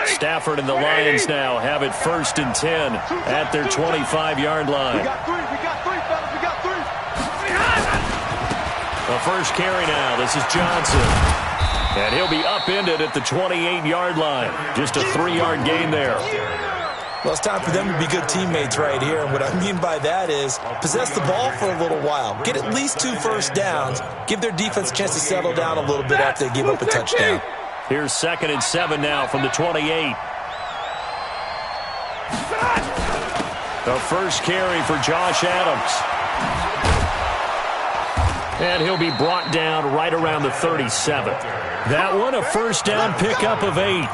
Stafford and the Lions now have it 1st and 10 at their 25-yard line. We got three, fellas. We got three. The first carry now. This is Johnson. And he'll be upended at the 28-yard line. Just a 3-yard gain there. Well, it's time for them to be good teammates right here. And what I mean by that is possess the ball for a little while. Get at least 2 first downs. Give their defense a chance to settle down a little bit after they give up a touchdown. Here's 2nd and 7 now from the 28. The first carry for Josh Adams. And he'll be brought down right around the 37. That one, a first down pickup of 8.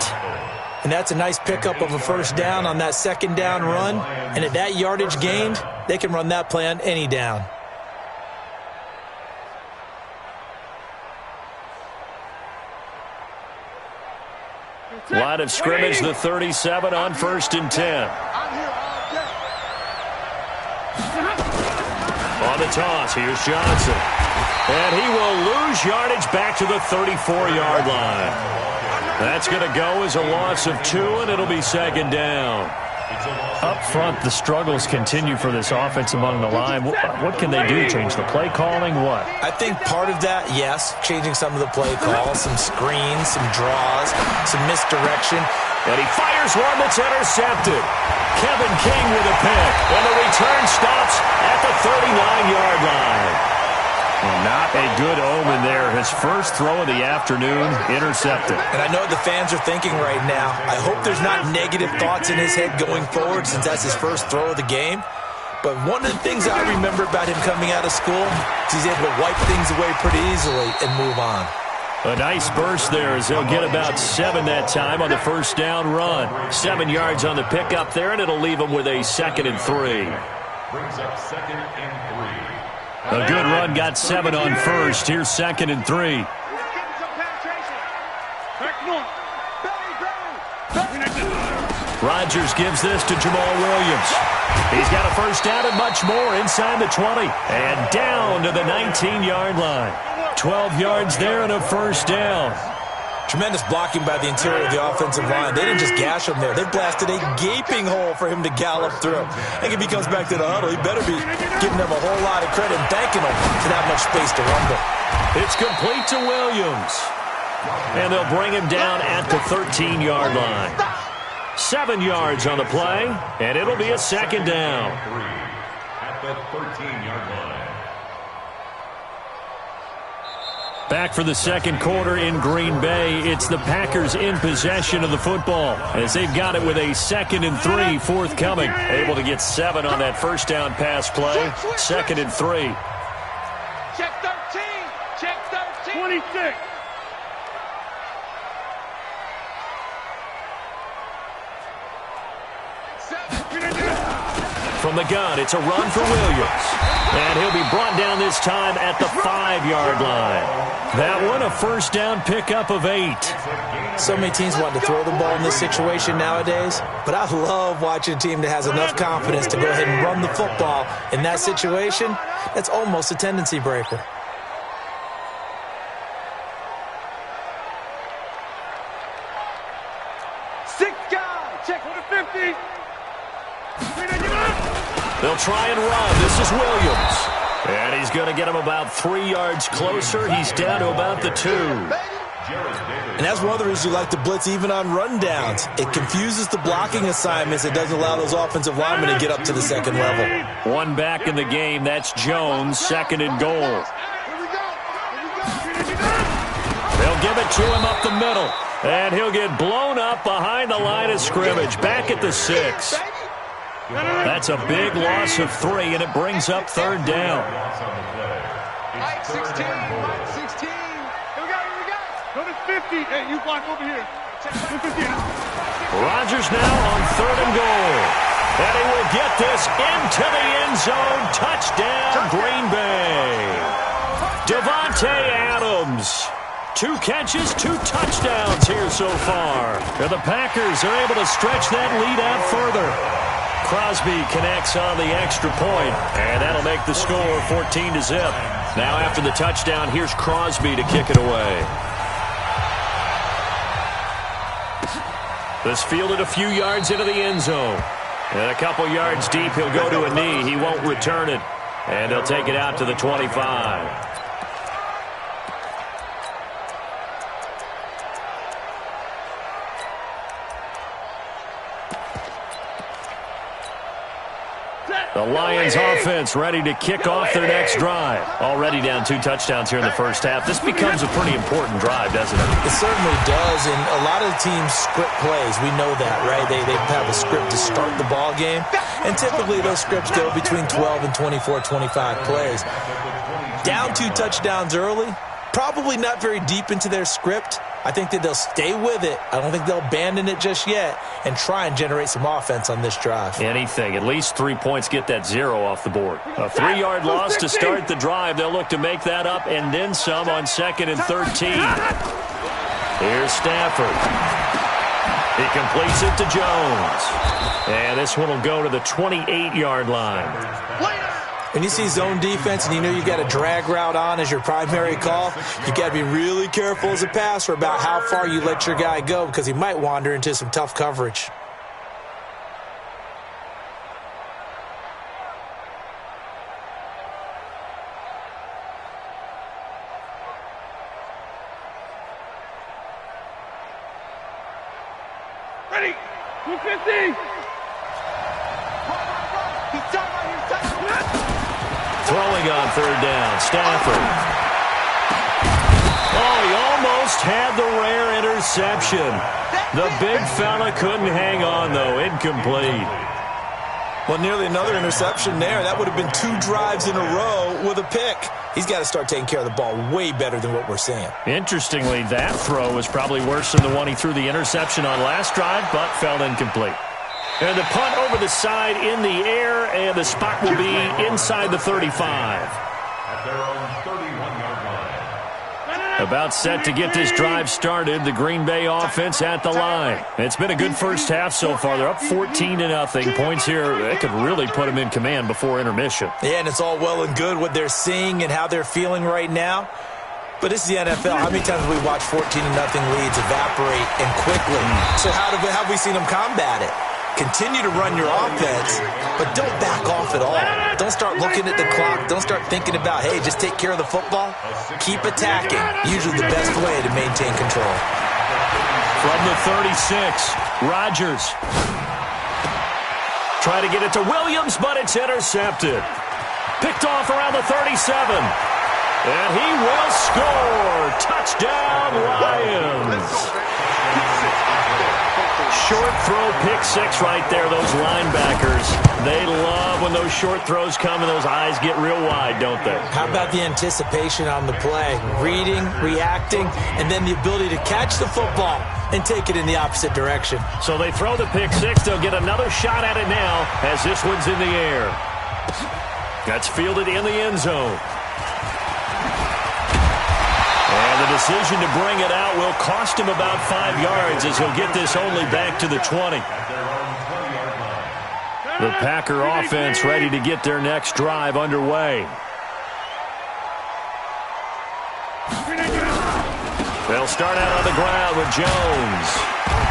And that's a nice pickup of a first down on that 2nd down run. And at that yardage gained, they can run that play on any down. Line of scrimmage, the 37 on 1st and 10. On the toss, here's Johnson. And he will lose yardage back to the 34-yard line. That's going to go as a loss of 2, and it'll be 2nd down. Up front, the struggles continue for this offense among the line. What can they do? Change the play calling? What? I think part of that, yes, changing some of the play calls, some screens, some draws, some misdirection. And he fires one that's intercepted. Kevin King with a pick. And the return stops at the 39-yard line. Well, not a good omen there. His first throw of the afternoon intercepted. And I know what the fans are thinking right now. I hope there's not negative thoughts in his head going forward since that's his first throw of the game. But one of the things I remember about him coming out of school is he's able to wipe things away pretty easily and move on. A nice burst there as they'll get about 7 that time on the first down run. 7 yards on the pickup there, and it'll leave them with a 2nd and 3. Brings up 2nd and 3. A good run got 7 on 1st. Here's 2nd and 3. Rodgers gives this to Jamal Williams. He's got a first down and much more inside the 20. And down to the 19-yard line. 12 yards there and a first down. Tremendous blocking by the interior of the offensive line. They didn't just gash him there. They blasted a gaping hole for him to gallop through. I think if he comes back to the huddle, he better be giving them a whole lot of credit and thanking them for that much space to rumble. It's complete to Williams. And they'll bring him down at the 13-yard line. 7 yards on the play, and it'll be a 2nd down. At the 13-yard line. Back for the second quarter in Green Bay. It's the Packers in possession of the football as they've got it with a 2nd and 3 forthcoming. Able to get 7 on that first down pass play. 2nd and 3. Check 13. Check 13. 26. From the gun, it's a run for Williams. And he'll be brought down this time at the 5-yard line. That one, a first down pickup of 8. So many teams want to throw the ball in this situation nowadays, but I love watching a team that has enough confidence to go ahead and run the football. In that situation, that's almost a tendency breaker. They'll try and run. This is Williams. And he's going to get him about 3 yards closer. He's down to about the 2. And that's one of the reasons you like to blitz even on rundowns. It confuses the blocking assignments. It doesn't allow those offensive linemen to get up to the second level. One back in the game. That's Jones, 2nd and goal. They'll give it to him up the middle. And he'll get blown up behind the line of scrimmage. Back at the 6. That's a big loss of 3, and it brings up 3rd down. Mike 16, Mike 16. Here we go. Go to 50. Hey, you block over here. Rodgers now on 3rd and goal. And he will get this into the end zone. Touchdown, Green Bay. Davante Adams. 2 catches, 2 touchdowns here so far. And the Packers are able to stretch that lead out further. Crosby connects on the extra point, and that'll make the score 14-0. Now after the touchdown, here's Crosby to kick it away. This fielded a few yards into the end zone. And a couple yards deep, he'll go to a knee. He won't return it. And they'll take it out to the 25. The Lions offense ready to kick off their next drive. Already down 2 touchdowns here in the first half. This becomes a pretty important drive, doesn't it? It certainly does, and a lot of the teams script plays. We know that, right? They have a script to start the ball game, and typically those scripts go between 12 and 24, 25 plays. Down 2 touchdowns early, probably not very deep into their script. I think that they'll stay with it. I don't think they'll abandon it just yet and try and generate some offense on this drive. Anything. At least 3 points, get that 0 off the board. A 3-yard loss to start the drive. They'll look to make that up and then some on 2nd and 13. Here's Stafford. He completes it to Jones. And this one will go to the 28-yard line. When you see zone defense and you know you got a drag route on as your primary call, you got to be really careful as a passer about how far you let your guy go because he might wander into some tough coverage. Ready? 250. Throwing on 3rd down, Stafford. Oh, he almost had the rare interception. The big fella couldn't hang on, though. Incomplete. Well, nearly another interception there. That would have been 2 drives in a row with a pick. He's got to start taking care of the ball way better than what we're seeing. Interestingly, that throw was probably worse than the one he threw the interception on last drive, but fell incomplete. And the punt over the side in the air, and the spot will be inside the 35. At their own 31-yard line. About set to get this drive started, the Green Bay offense at the line. It's been a good first half so far. They're up 14-0. Points here, that could really put them in command before intermission. Yeah, and it's all well and good what they're seeing and how they're feeling right now. But this is the NFL. How many times have we watched 14-0 leads evaporate and quickly? So how have we seen them combat it? Continue to run your offense, but don't back off at all. Don't start looking at the clock. Don't start thinking about, hey, just take care of the football. Keep attacking. Usually the best way to maintain control. From the 36, Rodgers. Try to get it to Williams, but it's intercepted. Picked off around the 37. And he will score. Touchdown, Lions. Short throw, pick 6 right there. Those linebackers, they love when those short throws come and those eyes get real wide, don't they? How about the anticipation on the play? Reading, reacting, and then the ability to catch the football and take it in the opposite direction. So they throw the pick 6. They'll get another shot at it now as this one's in the air. That's fielded in the end zone. And the decision to bring it out will cost him about 5 yards as he'll get this only back to the 20. The Packer offense ready to get their next drive underway. They'll start out on the ground with Jones.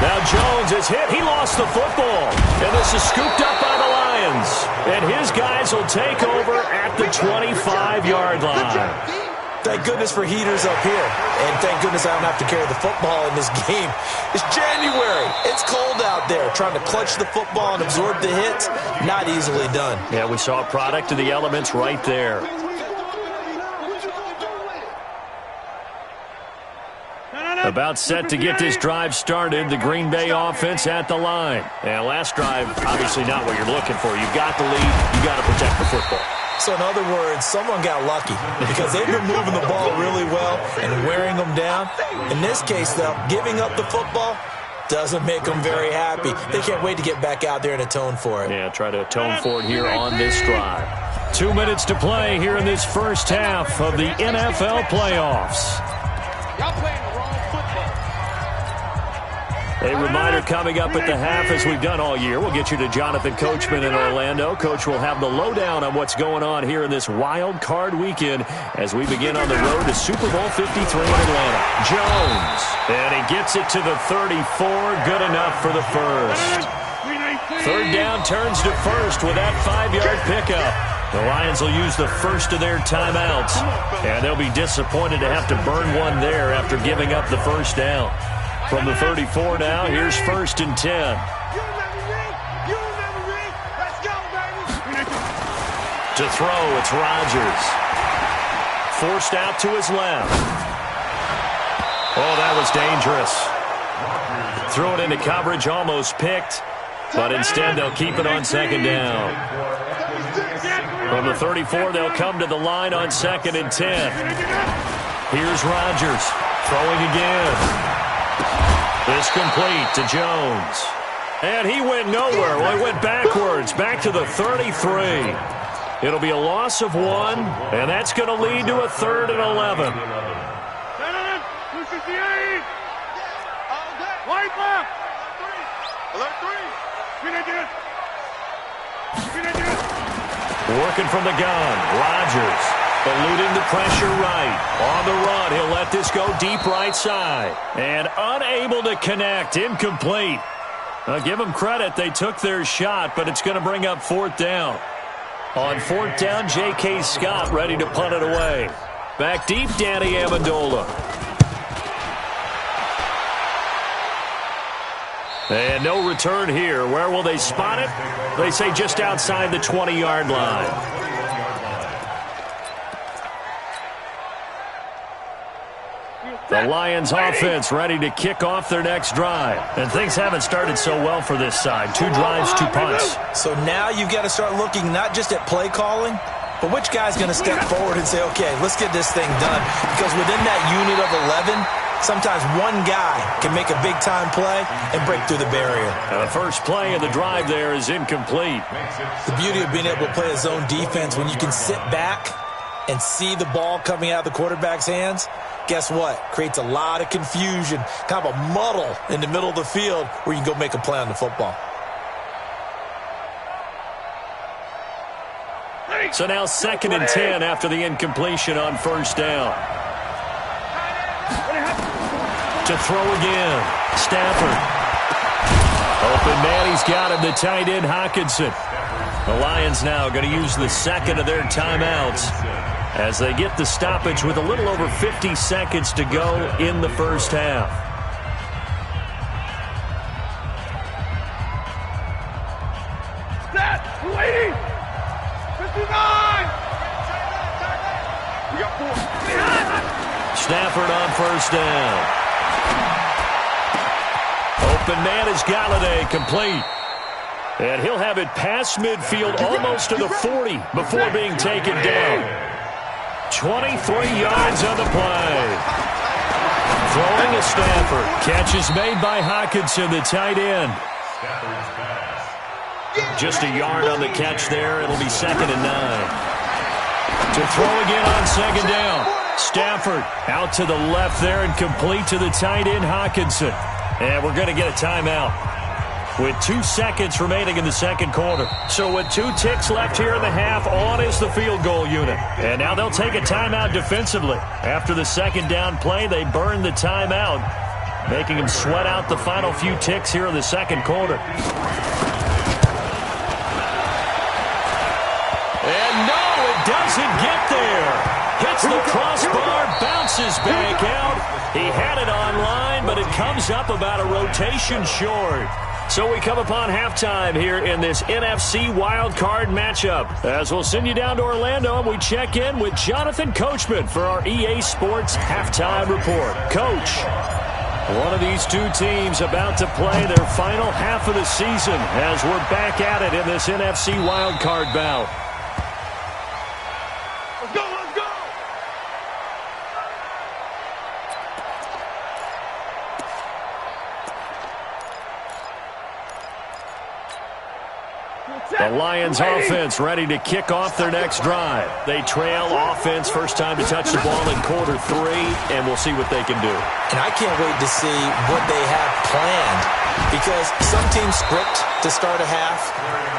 Now Jones is hit. He lost the football. And this is scooped up by the Lions. And his guys will take over at the 25-yard line. Thank goodness for heaters up here. And thank goodness I don't have to carry the football in this game. It's January. It's cold out there. Trying to clutch the football and absorb the hits, not easily done. Yeah, we saw a product of the elements right there. About set to get this drive started, the Green Bay offense at the line. And last drive, obviously not what you're looking for. You've got the lead. You've got to protect the football. So in other words, someone got lucky because they've been moving the ball really well and wearing them down. In this case, though, giving up the football doesn't make them very happy. They can't wait to get back out there and atone for it. Yeah, try to atone for it here on this drive. 2 minutes to play here in this first half of the NFL playoffs. Y'all playing the wrong football. A reminder coming up at the half, as we've done all year. We'll get you to Jonathan Coachman in Orlando. Coach will have the lowdown on what's going on here in this wild card weekend as we begin on the road to Super Bowl 53 in Atlanta. Jones, and he gets it to the 34. Good enough for the first. Third down turns to first with that 5-yard pickup. The Lions will use the first of their timeouts, and they'll be disappointed to have to burn one there after giving up the first down. From the 34 now, here's 1st and 10. To throw, it's Rodgers. Forced out to his left. Oh, that was dangerous. Threw it into coverage, almost picked, but instead they'll keep it on 2nd down. From the 34, they'll come to the line on 2nd and 10. Here's Rodgers, throwing again. This complete to Jones. And he went nowhere. Well, he went backwards, back to the 33. It'll be a loss of 1, and that's going to lead to a 3rd and 11. Working from the gun, Rodgers eluding the pressure right. On the run, he'll let this go deep right side. And unable to connect, incomplete. Give them credit, they took their shot, but it's going to bring up 4th down. On 4th down, J.K. Scott ready to punt it away. Back deep, Danny Amendola. And no return here. Where will they spot it? They say just outside the 20-yard line. The Lions offense ready to kick off their next drive. And things haven't started so well for this side. 2 drives, 2 punts. So now you've got to start looking not just at play calling, but which guy's going to step forward and say, okay, let's get this thing done. Because within that unit of 11, sometimes one guy can make a big-time play and break through the barrier. The first play of the drive there is incomplete. The beauty of being able to play a zone defense when you can sit back and see the ball coming out of the quarterback's hands, guess what? Creates a lot of confusion, kind of a muddle in the middle of the field where you can go make a play on the football. So now 2nd and 10 after the incompletion on 1st down. To throw again, Stafford. Open man, he's got him, the tight end, Hockenson. The Lions now going to use the 2nd of their timeouts as they get the stoppage with a little over 50 seconds to go in the first half. Set, waiting. 59. We got 4. Stafford on 1st down. Open man is Galladay, complete. And he'll have it past midfield almost to the 40 before being taken down. 23 yards on the play. Throwing to Stafford. Catch is made by Hockenson, the tight end. Just a yard on the catch there. It'll be 2nd and 9. To throw again on 2nd down. Stafford out to the left there and complete to the tight end, Hockenson. And we're going to get a timeout with 2 seconds remaining in the 2nd quarter. So with 2 ticks left here in the half, on is the field goal unit. And now they'll take a timeout defensively. After the 2nd down play, they burn the timeout, making them sweat out the final few ticks here in the 2nd quarter. And no, it doesn't get there. Hits the crossbar, bounces back out. He had it online, but it comes up about a rotation short. So we come upon halftime here in this NFC wildcard matchup. As we'll send you down to Orlando, and we check in with Jonathan Coachman for our EA Sports Halftime Report. Coach, one of these 2 teams about to play their final half of the season as we're back at it in this NFC wildcard bout. Let's go, let's go. The Lions offense ready to kick off their next drive. They trail offense, first time to touch the ball in quarter 3, and we'll see what they can do. And I can't wait to see what they have planned, because some teams script to start a half.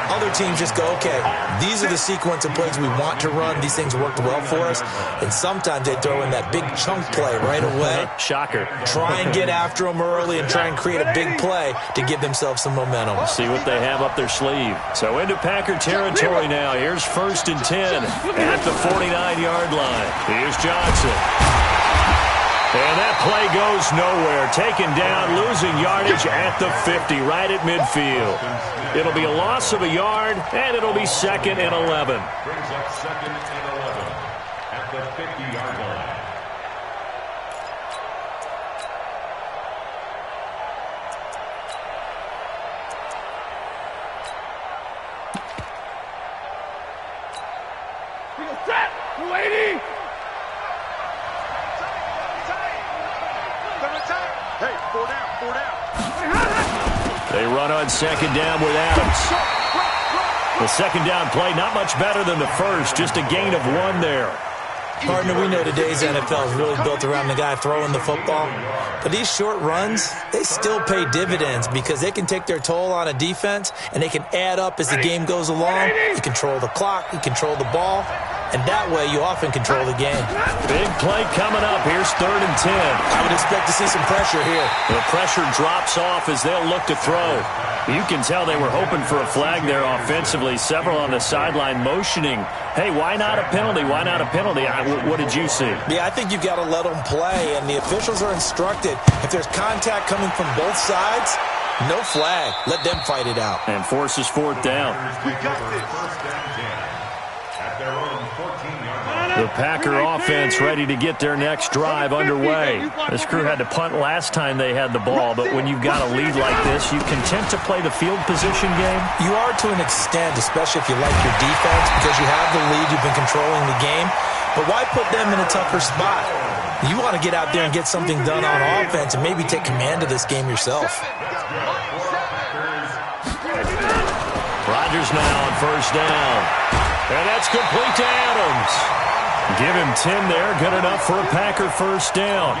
Other teams just go, okay, these are the sequence of plays we want to run. These things worked well for us. And sometimes they throw in that big chunk play right away. Shocker. Try and get after them early and try and create a big play to give themselves some momentum. See what they have up their sleeve. So into Packer territory now. Here's 1st and 10 at the 49-yard line. Here's Johnson. And that play goes nowhere. Taken down, losing yardage at the 50, right at midfield. It'll be a loss of a yard, and it'll be 2nd and 11. Brings up 2nd and 11 at the 50-yard line. Set! 280! Hey, 4 down. They run on 2nd down with Adams. The 2nd down play, not much better than the first, just a gain of 1 there. Partner, we know today's NFL is really built around the guy throwing the football. But these short runs, they still pay dividends because they can take their toll on a defense, and they can add up as the game goes along. You control the clock, you control the ball, and that way you often control the game. Big play coming up. Here's 3rd and 10. I would expect to see some pressure here. The pressure drops off as they'll look to throw. You can tell they were hoping for a flag there offensively. Several on the sideline motioning. Hey, why not a penalty? Why not a penalty? What did you see? Yeah, I think you've got to let them play, and the officials are instructed. If there's contact coming from both sides, no flag. Let them fight it out. And forces 4th down. We got this. First and 10 at their own 14-yard line. The Packer offense ready to get their next drive underway. This crew had to punt last time they had the ball, but when you've got a lead like this, you content to play the field position game? You are to an extent, especially if you like your defense, because you have the lead, you've been controlling the game. But why put them in a tougher spot? You want to get out there and get something done on offense and maybe take command of this game yourself. Rodgers now on 1st down. And that's complete to Adams. Give him 10 there. Good enough for a Packer 1st down.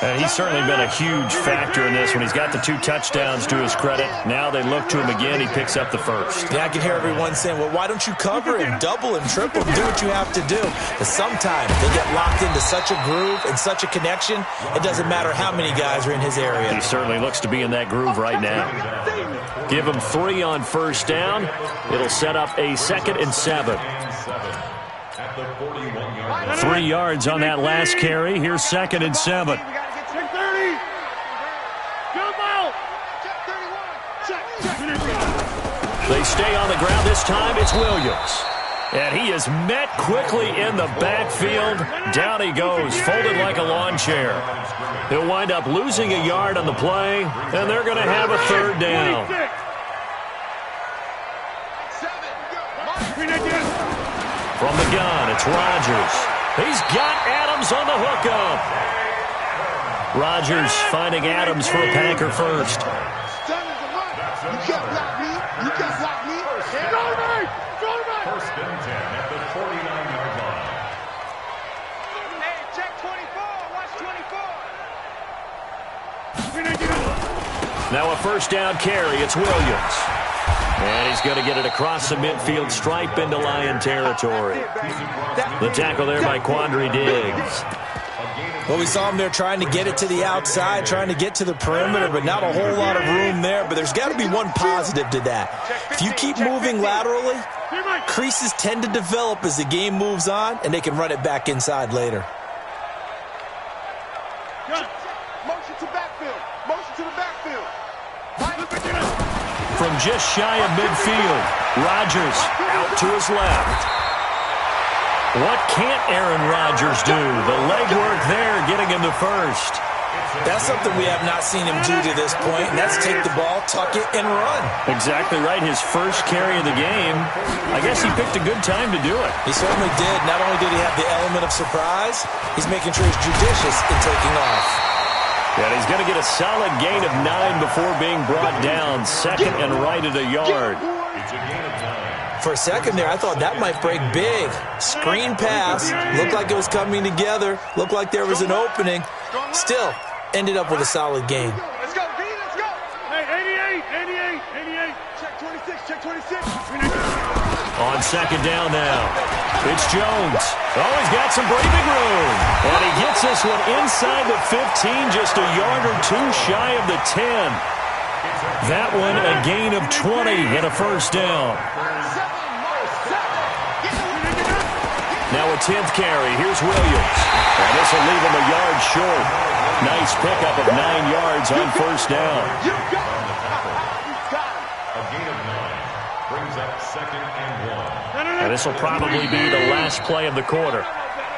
And he's certainly been a huge factor in this one. He's got the 2 touchdowns to his credit. Now they look to him again. He picks up the 1st. Yeah, I can hear everyone saying, well, why don't you cover him, double him, triple him, do what you have to do. But sometimes they get locked into such a groove and such a connection, it doesn't matter how many guys are in his area. He certainly looks to be in that groove right now. Give him 3 on 1st down. It'll set up a 2nd and 7. 3 yards on that last carry. Here's 2nd and 7. They stay on the ground. This time it's Williams. And he is met quickly in the backfield. Down he goes, folded like a lawn chair. He'll wind up losing a yard on the play, and they're going to have a 3rd down. From the gun, it's Rodgers. He's got Adams on the hookup. Rodgers finding Adams for a Packer 1st. You can't block me. You can't block me. Go to me. Go to me. 1st and 10 at the 49-yard line. Hey, check 24. Watch 24. Now a 1st down carry. It's Williams. And he's going to get it across the midfield stripe into Lion territory. The tackle there by Quandre Diggs. Well, we saw him there trying to get it to the outside, trying to get to the perimeter, but not a whole lot of room there. But there's got to be one positive to that. If you keep moving laterally, creases tend to develop as the game moves on, and they can run it back inside later. Motion to backfield. Motion to the backfield. From just shy of midfield, Rodgers out to his left. What can't Aaron Rodgers do? The legwork there, getting him the 1st. That's something we have not seen him do to this point, and that's take the ball, tuck it, and run. Exactly right. His first carry of the game. I guess he picked a good time to do it. He certainly did. Not only did he have the element of surprise, he's making sure he's judicious in taking off. And he's going to get a solid gain of 9 before being brought down. 2nd and right at a yard. It's a gain of 9. For a second there, I thought that might break big. Screen pass. Looked like it was coming together. Looked like there was an opening. Still, ended up with a solid game. Let's go, B, let's go. Hey, 88. Check 26. On second down now. It's Jones. Oh, he's got some breathing room. And he gets this one inside the 15, just a yard or two shy of the 10. That one a gain of 20 and a first down. Now a 10th carry. Here's Williams. And this will leave him a yard short. Nice pickup of 9 yards on first down. A gain of 9 brings up 2nd and 1. And this will probably be the last play of the quarter.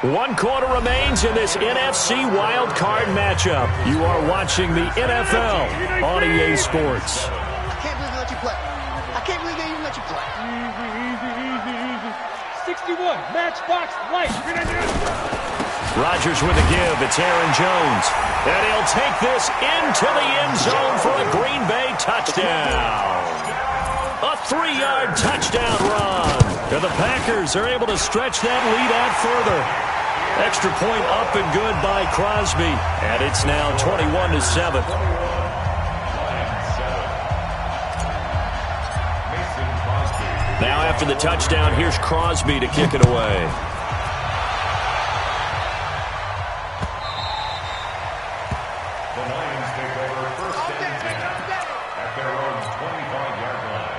1 quarter remains in this NFC Wild Card matchup. You are watching the NFL on EA Sports. I can't believe they let you play. I can't believe they even let you play. Easy. 61, matchbox light. Rodgers with a give. It's Aaron Jones. And he'll take this into the end zone for a Green Bay touchdown. A 3-yard touchdown run. And the Packers are able to stretch that lead out further. Extra point up and good by Crosby. And it's now 21-7. Now after the touchdown, here's Crosby to kick it away. The Lions take over 1st and 10 at their own 25-yard line.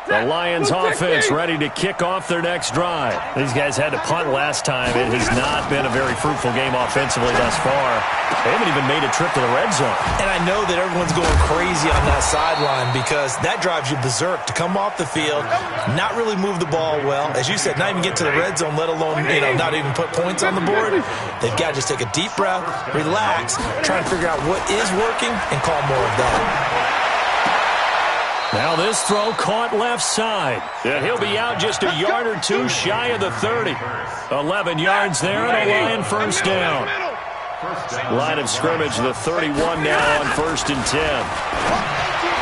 The Lions offense ready to kick off their next drive. These guys had to punt last time. It has not been a very fruitful game offensively thus far. They haven't even made a trip to the red zone. And I know that everyone's going crazy on that sideline because that drives you berserk to come off the field, not really move the ball well. As you said, not even get to the red zone, let alone, not even put points on the board. They've got to just take a deep breath, relax, try and figure out what is working, and call more of that. Now this throw caught left side. And he'll be out just a yard or two shy of the 30. 11 yards there and a Lion first down. Line of scrimmage, the 31 now on 1st and 10.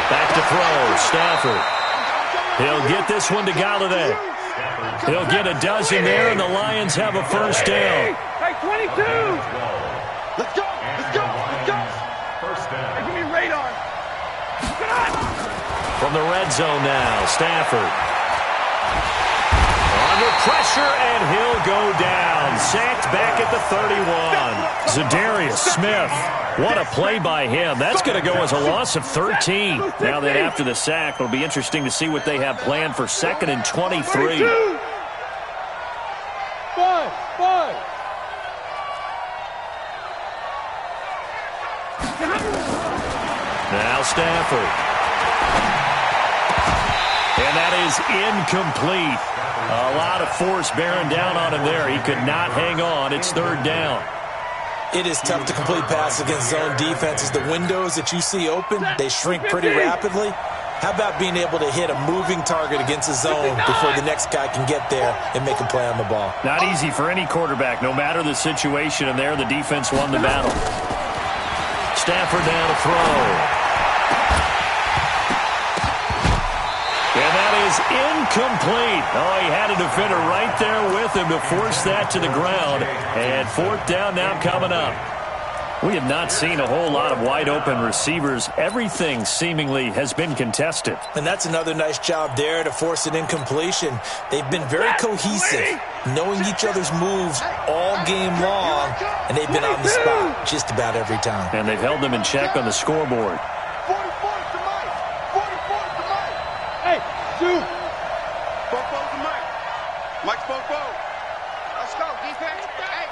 Back to throw, Stafford. He'll get this one to Galladay. He'll get a dozen there, and the Lions have a first down. Hey, 22. Let's go. First down. Hey, give me radar. Come on. From the red zone now, Stafford. Under pressure, and he'll go down. Sacked back at the 31. Zadarius Smith. What a play by him. That's going to go as a loss of 13. Now that after the sack, it'll be interesting to see what they have planned for 2nd and 23. Five. Now Stafford. And that is incomplete. A lot of force bearing down on him there. He could not hang on. It's 3rd down. It is tough to complete passes against zone defenses. The windows that you see open, they shrink pretty rapidly. How about being able to hit a moving target against a zone before the next guy can get there and make a play on the ball? Not easy for any quarterback, no matter the situation. And there, the defense won the battle. Stafford down to throw. And that is incomplete. Oh, he had a defender right there with him to force that to the ground. And 4th down now coming up. We have not seen a whole lot of wide-open receivers. Everything seemingly has been contested. And that's another nice job there to force an incompletion. They've been very cohesive, knowing each other's moves all game long, and they've been on the spot just about every time. And they've held them in check on the scoreboard. 44 to Mike. 44 to Mike. Hey, dude. Football to Mike. Mike's football. Let's go, defense. Hey.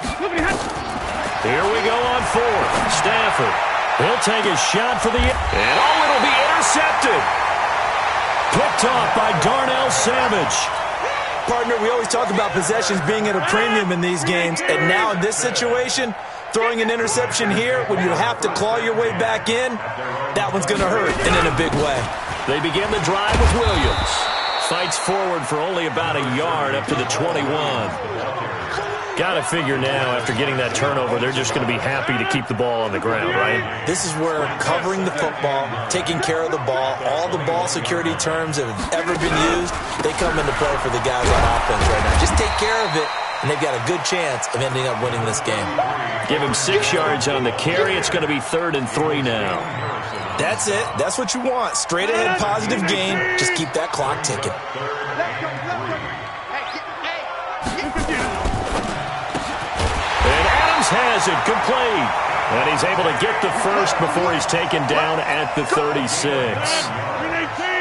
Here we go on 4th. Stafford. He'll take a shot for the... And it'll be intercepted. Picked off by Darnell Savage. Partner, we always talk about possessions being at a premium in these games, and now in this situation, throwing an interception here when you have to claw your way back in, that one's going to hurt, and in a big way. They begin the drive with Williams. Fights forward for only about a yard up to the 21. Got to figure now, after getting that turnover, they're just going to be happy to keep the ball on the ground, right? This is where covering the football, taking care of the ball, all the ball security terms that have ever been used, they come into play for the guys on offense right now. Just take care of it, and they've got a good chance of ending up winning this game. Give him 6 yards on the carry. It's going to be 3rd and 3 now. That's it. That's what you want. Straight ahead, positive game. Just keep that clock ticking. Has it complete, and he's able to get the first before he's taken down at the 36.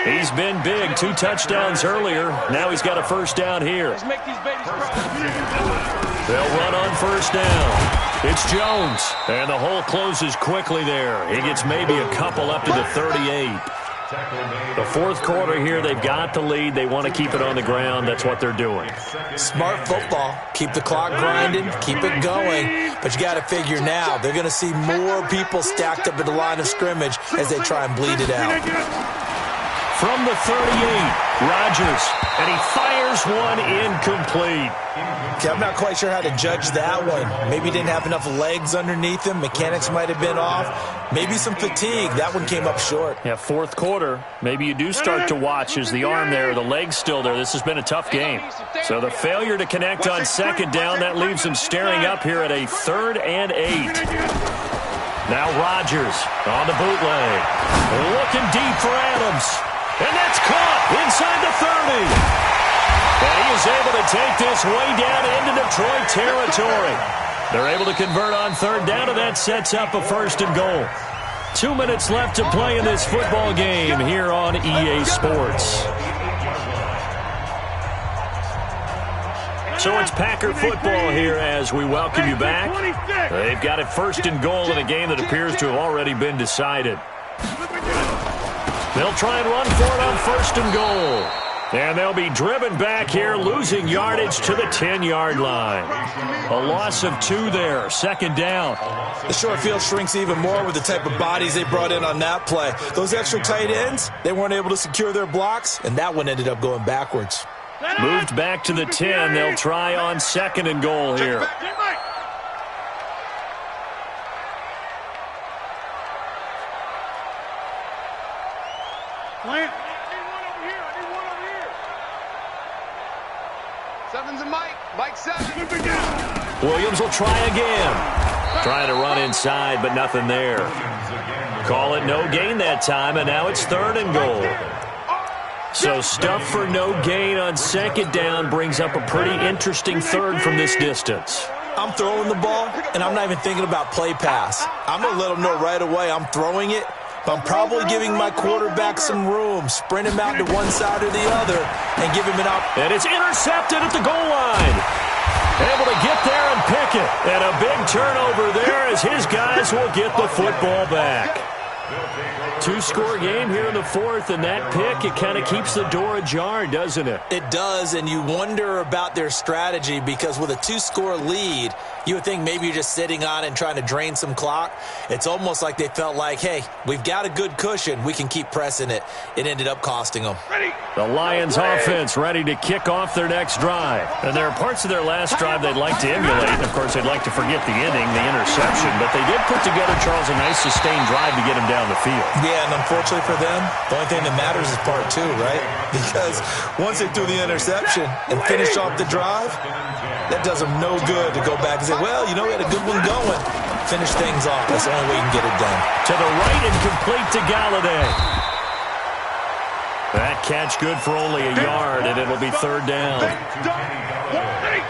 He's been big, 2 touchdowns earlier. Now he's got a first down here. They'll run on first down. It's Jones, and the hole closes quickly there. He gets maybe a couple up to the 38. The 4th quarter here, they've got the lead. They want to keep it on the ground. That's what they're doing. Smart football. Keep the clock grinding. Keep it going. But you got to figure now, they're going to see more people stacked up at the line of scrimmage as they try and bleed it out. From the 38, Rodgers, and he fires one incomplete. Okay, I'm not quite sure how to judge that one. Maybe he didn't have enough legs underneath him. Mechanics might have been off. Maybe some fatigue. That one came up short. Yeah, 4th quarter. Maybe you do start to watch as the arm there, the leg's still there. This has been a tough game. So the failure to connect on 2nd down, that leaves him staring up here at a 3rd and 8. Now Rodgers on the bootleg. Looking deep for Adams. And that's caught inside the 30. And he is able to take this way down into Detroit territory. They're able to convert on 3rd down, and that sets up a 1st and goal. 2 minutes left to play in this football game here on EA Sports. So it's Packer football here as we welcome you back. They've got it 1st and goal in a game that appears to have already been decided. They'll try and run for it on 1st and goal. And they'll be driven back here, losing yardage to the 10-yard line. A loss of 2 there, 2nd down. The short field shrinks even more with the type of bodies they brought in on that play. Those extra tight ends, they weren't able to secure their blocks, and that one ended up going backwards. Moved back to the 10. They'll try on 2nd and goal here. Seven's a Mike. Mike 7. Williams will try again. Trying to run inside, but nothing there. Call it no gain that time, and now it's 3rd and goal. So stuff for no gain on 2nd down brings up a pretty interesting 3rd from this distance. I'm throwing the ball, and I'm not even thinking about play pass. I'm going to let them know right away I'm throwing it, but I'm probably giving my quarterback some room, sprint him out to one side or the other, and give him an opportunity. And it's intercepted at the goal line. Able to get there and pick it. And a big turnover there as his guys will get the football back. 2-score game here in the 4th, and that pick, it kind of keeps the door ajar, doesn't it? It does, and you wonder about their strategy because with a 2-score lead, you would think maybe you're just sitting on it and trying to drain some clock. It's almost like they felt like, hey, we've got a good cushion. We can keep pressing it. It ended up costing them. The Lions offense ready to kick off their next drive. And there are parts of their last drive they'd like to emulate. And of course, they'd like to forget the inning, the interception. But they did put together, Charles, a nice sustained drive to get him down the field. Yeah, and unfortunately for them, the only thing that matters is part 2, right? Because once they threw the interception and finished off the drive, that does them no good to go back and say, well, you know, we had a good one going. Finish things off. That's the only way you can get it done. To the right and complete to Galladay. That catch good for only a yard, and it'll be 3rd down.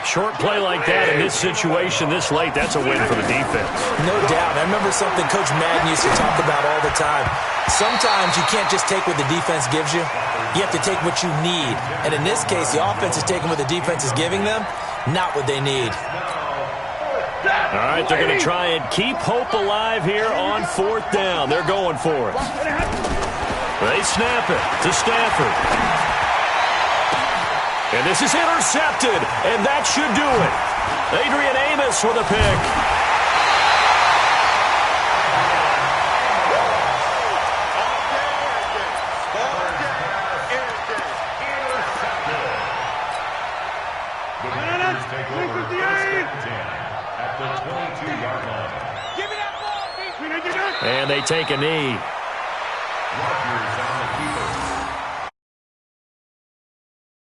Short play like that in this situation this late, that's a win for the defense. No doubt. I remember something Coach Madden used to talk about all the time. Sometimes you can't just take what the defense gives you. You have to take what you need. And in this case, the offense is taking what the defense is giving them, not what they need. All right, they're going to try and keep hope alive here on 4th down. They're going for it. They snap it to Stafford. And this is intercepted, and that should do it. Adrian Amos with a pick. And they take a knee. Rodgers on the keeper.